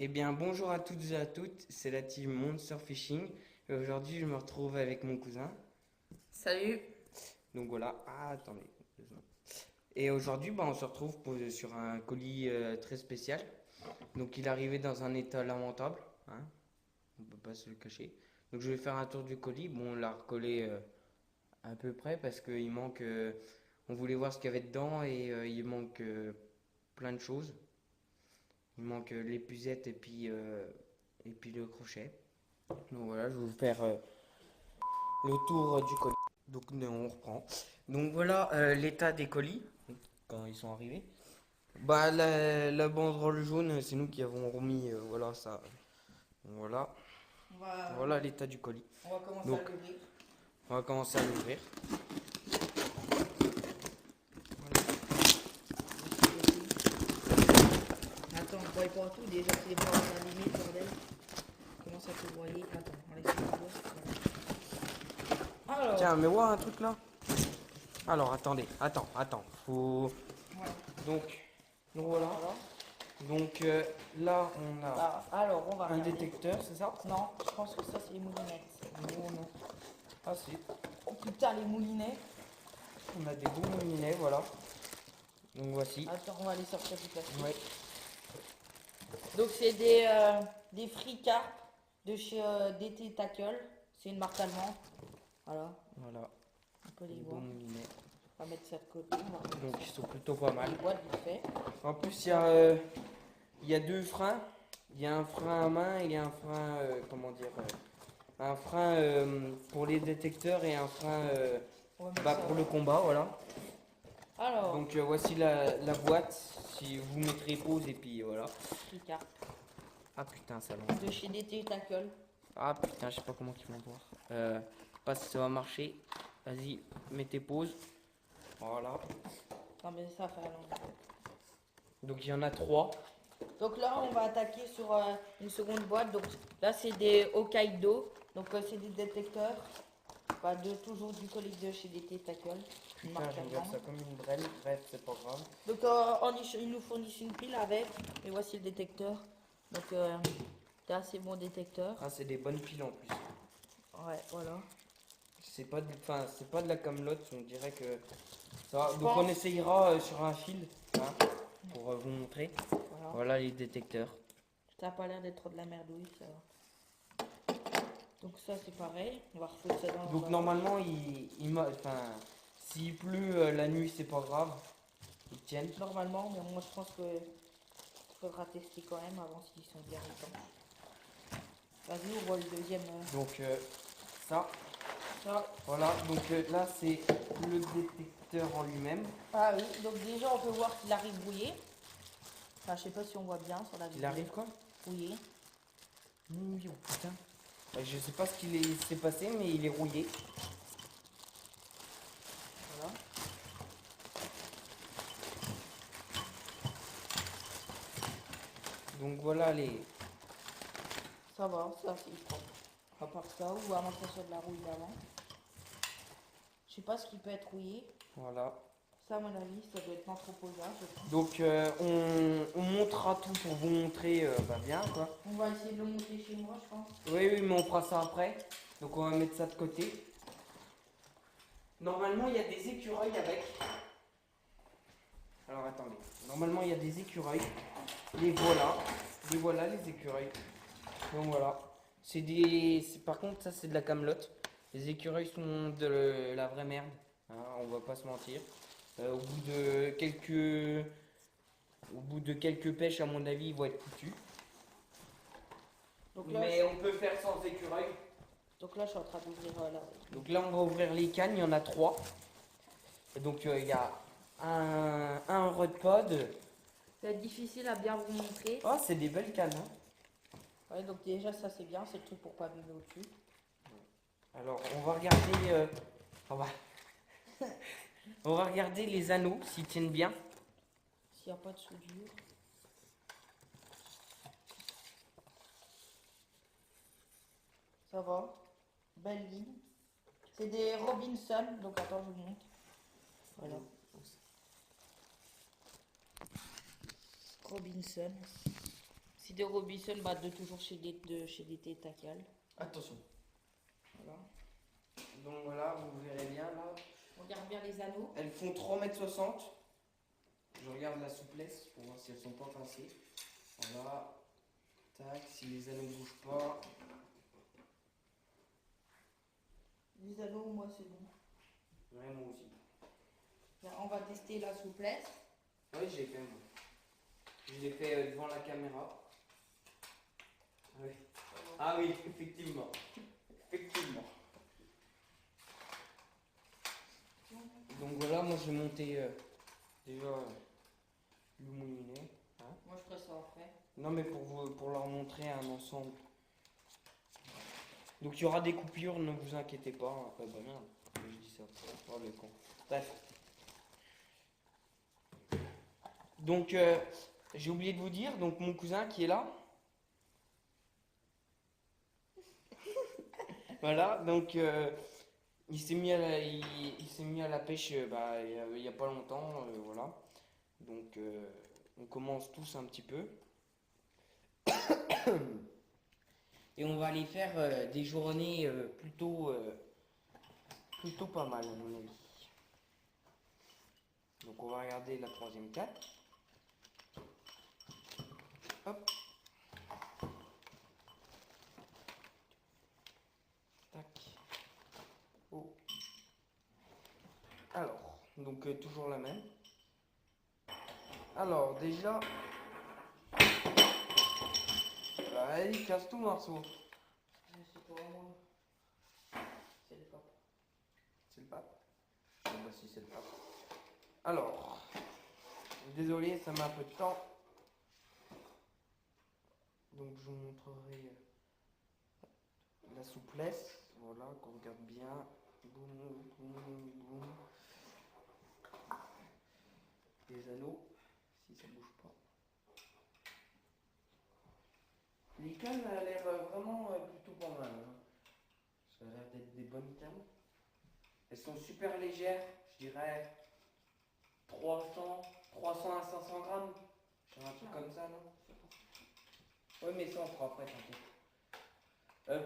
Eh bien, bonjour à toutes et à toutes, c'est la team Monster Fishing. Et aujourd'hui, je me retrouve avec mon cousin. Salut. Donc voilà. Ah, attendez. 2 secondes. Et aujourd'hui, on se retrouve sur un colis très spécial. Donc, il est arrivé dans un état lamentable, hein. On peut pas se le cacher. Donc, je vais faire un tour du colis. Bon, on l'a recollé à peu près parce qu'il manque. On voulait voir ce qu'il y avait dedans et il manque plein de choses. Il manque l'épuisette et puis le crochet. Donc voilà, je vais vous faire le tour du colis. Donc on reprend. Donc voilà l'état des colis quand ils sont arrivés. Bah la banderole jaune, c'est nous qui avons remis voilà ça. Voilà, On va, voilà l'état du colis. on va commencer à Donc l'ouvrir. on va commencer à l'ouvrir. Attends, on broye pas tout. Déjà, c'est les bras allumés, bordel. Commence à te broyer. Attends, on laisse le bois. Alors, Tiens, mais ouais un truc là. Alors attendez, attends, faut voilà. donc voilà. Voilà. Donc là on a Alors, on va un regarder. détecteur, c'est ça? Non, je pense que ça, c'est les moulinettes. Non, non. Ah si. Oh putain, les moulinets. On a des beaux moulinets, voilà. Donc voici. Attends, on va les sortir du plastique. Ouais. Donc, c'est des free carp de chez DT Tackle. C'est une marque allemande. Voilà, Voilà. on peut les Des beaux voir. moulinets. On va mettre ça de côté. On va remettre Donc ils sont plutôt pas mal. les boîtes vite fait. En plus, il y a deux freins. Il y a un frein à main et il y a un frein, comment dire, un frein pour les détecteurs et un frein On va mettre bah, ça. pour le combat, voilà. Alors, Donc voici la boîte. Si vous mettrez pause et puis voilà. free carp Ah putain, ça lance. de chez DT Tackle. Ah putain, je sais pas comment ils vont voir. Pas si ça va marcher. Vas-y, mettez pause. Voilà. Non, mais ça fait long. Donc il y en a 3. Donc là, on va attaquer sur une seconde boîte. Donc là, c'est des Hokkaido. Donc c'est des détecteurs. Bah, toujours du colis de chez DT Tackle. Une Putain, marque je regarde ça allemande. comme une brêle. Bref, c'est pas grave. Donc ils nous fournissent une pile avec. Et voici le détecteur. Donc c'est assez bon détecteur. Ah, c'est des bonnes piles en plus. Ouais, voilà. Enfin, c'est pas de la camelote, on dirait que ça va. Je Donc pense. on essayera sur un fil hein, pour vous montrer. Voilà. Voilà les détecteurs. Ça n'a pas l'air d'être trop de la merdouille, ça va. Donc ça c'est pareil, on va refouler ça dans Donc normalement, enfin, s'il pleut la nuit, c'est pas grave. Ils tiennent. normalement, mais moi je pense que faudra tester quand même avant s'ils sont bien étanches. Vas-y, on voit le deuxième. Donc ça, Ça. voilà. Donc là, c'est le détecteur en lui-même. Ah oui, donc déjà on peut voir qu'il arrive brouillé. Enfin, je sais pas si on voit bien sur la vidéo. Il arrive quoi? Brouillé. Oui, oh putain. Je sais pas ce qu'il s'est passé, mais il est rouillé. Voilà. Donc voilà les. Ça va, ça c'est propre. À part ça, ou à moins que ça soit de la rouille d'avant. Je sais pas ce qui peut être rouillé. Voilà. Ça, à mon avis, ça doit être l'entreposage. Donc on montrera tout pour vous montrer bien quoi. On va essayer de le monter chez moi, je pense. Oui, oui, mais on fera ça après. Donc on va mettre ça de côté. Normalement, il y a des écureuils avec. Alors attendez. Normalement, il y a des écureuils. Les voilà. Les voilà les écureuils. Donc voilà. Par contre, ça c'est de la camelote. Les écureuils sont de la vraie merde. Hein, on va pas se mentir. Au bout de quelques pêches, à mon avis, ils vont être foutus. Donc là, Mais on peut faire sans écureuil. je suis en train d'ouvrir là. Donc là, on va ouvrir les cannes. Il y en a 3. Et donc il y a un Rodpod. Ça va être difficile à bien vous montrer. Oh, c'est des belles cannes. Hein. Ouais, donc déjà, ça c'est bien, c'est le truc pour pas vivre au-dessus. Alors, on va regarder. On va... on va regarder les anneaux s'ils tiennent bien. S'il n'y a pas de soudure. Ça va. Belle ligne. C'est des Robinson, donc attends, je vous montre. Voilà. Robinson. C'est des Robinson, bah, de toujours chez DT Tackle. Attention. Voilà. Donc voilà, vous verrez bien là. Regarde bien les anneaux. Elles font 3,60 m. Je regarde la souplesse pour voir si elles sont pas pincées. Voilà. Tac, si les anneaux ne bougent pas. Les anneaux, moi c'est bon. Ouais, moi aussi. Là, on va tester la souplesse. Oui, j'ai fait moi. Je l'ai fait devant la caméra. Oui. Ah oui, effectivement. Effectivement. Donc voilà, moi j'ai monté déjà le moulinet. Hein. Moi je ferai ça après. Non mais pour leur montrer un ensemble. Donc il y aura des coupures, ne vous inquiétez pas. Après bah merde, je dis ça. Oh le con. Bref. Donc j'ai oublié de vous dire, donc mon cousin qui est là. Voilà, donc il s'est mis à la pêche il y a pas longtemps, voilà. Donc on commence tous un petit peu. Et on va aller faire des journées plutôt pas mal à mon avis. Donc on va regarder la troisième carte. Hop. Tac. Oh. Alors, donc toujours la même. Alors déjà. Allez, casse tout morceau. C'est pas moi. C'est le pape. C'est le pape. Bon bah si c'est le pape. Alors. Désolé, ça met un peu de temps. Donc je vous montrerai la souplesse. Voilà, qu'on regarde bien. Boum, boum, boum. Les anneaux, si ça bouge pas. Les cannes a l'air vraiment plutôt pas mal. Hein. Ça a l'air d'être des bonnes cannes. Elles sont super légères, je dirais 300 à 500 grammes. Genre un truc comme ça, non? Oui, mais ça on fera après, t'inquiète.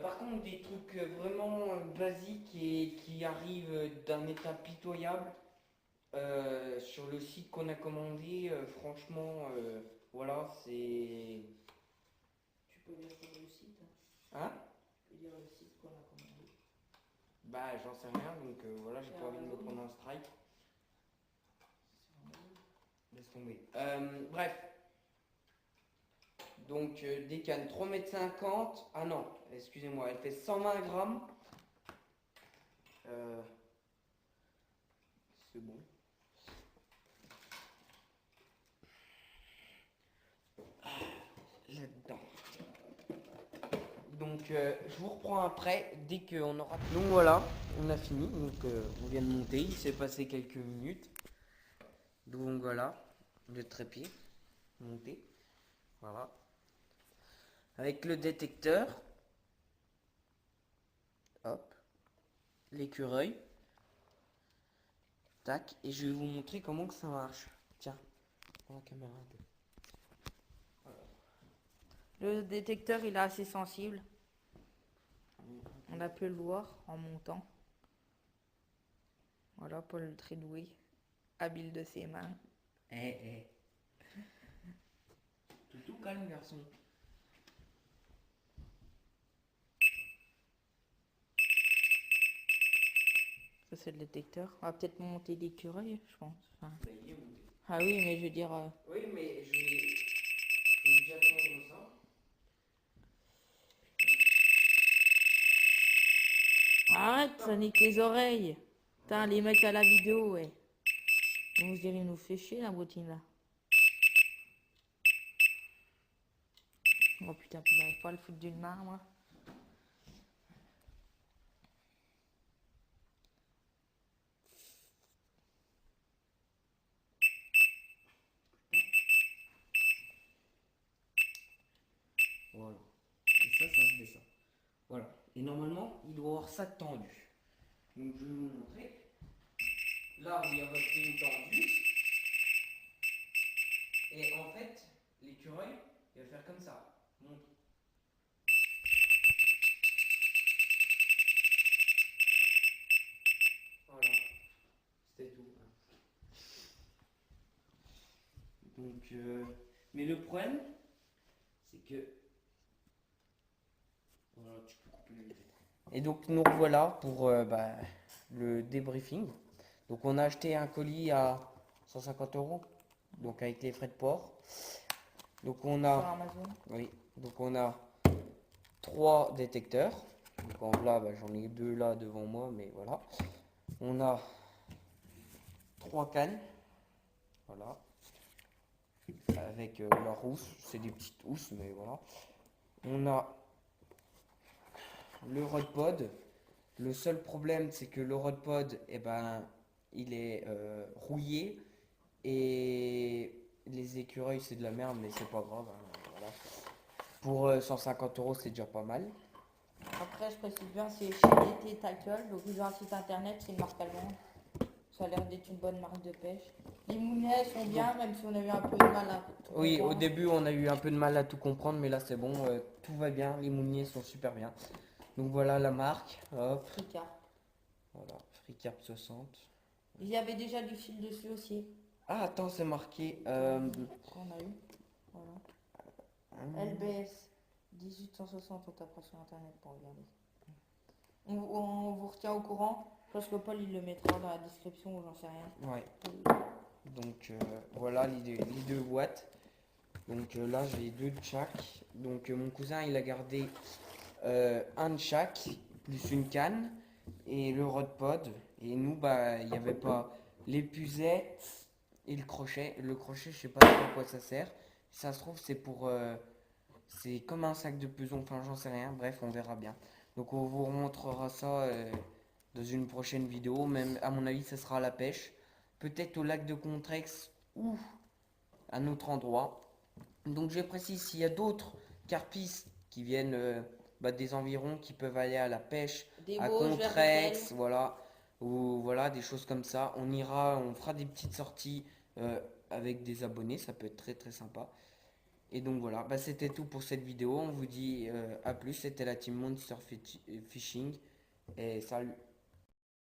Par contre, des trucs vraiment basiques et qui arrivent d'un état pitoyable sur le site qu'on a commandé, franchement, voilà, c'est. Tu peux dire sur le site. Hein? Tu peux dire le site qu'on a commandé. Bah, j'en sais rien, donc voilà, j'ai pas envie de me prendre un strike. Laisse tomber. Bref. Donc, des cannes 3,50 m. Ah non, excusez-moi, elle fait 120 grammes. C'est bon. Là-dedans. Donc, je vous reprends après, dès qu'on aura. Donc voilà, on a fini. Donc, on vient de monter. Il s'est passé quelques minutes. Donc voilà, le trépied monté. Voilà. Avec le détecteur. Hop. L'écureuil. Tac. Et je vais vous montrer comment que ça marche. Tiens, prends la caméra un peu. Le détecteur il est assez sensible. On a pu le voir en montant. Voilà, Paul très doué. Habile de ses mains. Tout calme, garçon. Ça c'est le détecteur. On va peut-être monter l'écureuil, je pense. Enfin, Bah, il est monté. ah oui, mais je veux dire. Oui, mais je vais déjà prendre ça. Arrête, ça nique les oreilles. Putain, les mecs à la vidéo, ouais. On vous dirait, il nous fait chier la bottine là. Oh putain, puis j'arrive pas à le foutre d'une main, moi. Voilà. Et ça se descend. Voilà. Et normalement, il doit avoir ça tendu. Donc je vais vous montrer. Là, il y a votre ligne tendue. Et en fait, l'écureuil, il va faire comme ça. Voilà, c'était tout. Donc, mais le problème, c'est que voilà, tu peux couper la vidéo. Et donc nous revoilà pour le débriefing. Donc on a acheté un colis à 150 euros, donc avec les frais de port. Donc on Sur a, Amazon. oui, donc on a 3 détecteurs. Donc en là, j'en ai 2 là devant moi, mais voilà. On a 3 cannes, voilà, avec leur housse. C'est des petites housses, mais voilà. On a le Rodpod. Le seul problème, c'est que le Rodpod, eh ben, il est rouillé et les écureuils, c'est de la merde, mais c'est pas grave, hein, voilà. Pour 150 euros, c'est déjà pas mal. Après, je précise bien, c'est chez DT Tackle. Donc, ils ont un site internet, c'est une marque allemande. Ça a l'air d'être une bonne marque de pêche. Les moulets sont bien, même si on a eu un peu de mal à tout Oui, au comprendre. début, on a eu un peu de mal à tout comprendre, mais là, c'est bon, tout va bien. Les mouniers sont super bien. Donc voilà la marque. Hop, Tricard. voilà, FreeCarp 60. Il y avait déjà du fil dessus aussi. Ah, attends, c'est marqué. Qu'on a eu. Voilà. LBS 1860, on tapera sur internet pour regarder. On vous retient au courant. Je pense que Paul il le mettra dans la description ou j'en sais rien. Ouais. Donc voilà les deux boîtes. Donc là j'ai deux de chaque. Donc mon cousin il a gardé un de chaque, plus une canne et le Rodpod. Et nous il n'y avait pas l'épuisette et le crochet. Le crochet je sais pas trop à quoi ça sert. Si ça se trouve c'est pour c'est comme un sac de peson, enfin j'en sais rien, bref on verra bien. Donc on vous remontrera ça dans une prochaine vidéo, même à mon avis ça sera à la pêche. Peut-être au lac de Contrex ou à un autre endroit. Donc je précise, s'il y a d'autres carpistes qui viennent des environs, qui peuvent aller à la pêche, Des à Vosges, vers Rethel. Contrex, voilà, ou voilà, des choses comme ça. On ira, on fera des petites sorties avec des abonnés, ça peut être très très sympa. Et donc voilà, c'était tout pour cette vidéo. On vous dit à plus. C'était la team Monster Fishing. Et salut.